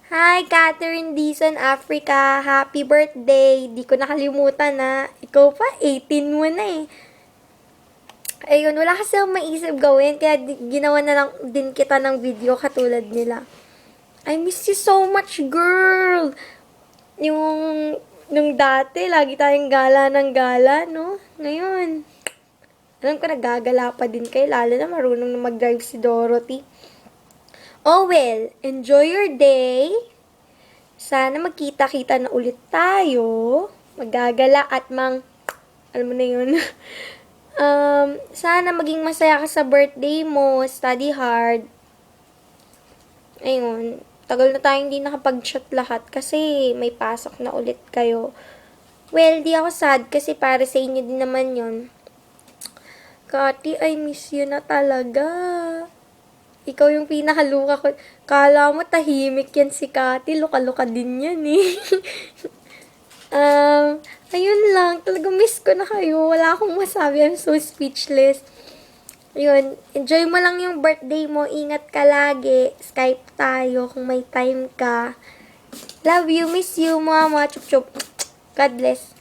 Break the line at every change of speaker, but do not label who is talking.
Hi, Catherine Dizon, Africa. Happy birthday. Di ko nakalimutan na. Ikaw pa, 18 mo na eh. Ayun, wala kasi akong maisip gawin, kaya ginawa na lang din kita ng video katulad nila. I miss you so much, girl! Yung, nung dati, lagi tayong gala ng gala, no? Ngayon, alam ko nagagala pa din kayo, lalo na marunong na mag-drive si Dorothy. Oh well, enjoy your day. Sana magkita-kita na ulit tayo. Magagala at alam mo na yun. Sana maging masaya ka sa birthday mo. Study hard. Ayun. Tagal na tayong hindi nakapag-chat lahat kasi may pasok na ulit kayo. Well, di ako sad kasi para sa inyo din naman yun. Kati, I miss you na talaga. Ikaw yung pinakaluka ko. Kala mo tahimik yan si Kati. Luka-luka din yan eh. Ayun lang. Talagang miss ko na kayo. Wala akong masabi. I'm so speechless. Ayun. Enjoy mo lang yung birthday mo. Ingat ka lagi. Skype tayo kung may time ka. Love you. Miss you. Mama. Chup chup. God bless.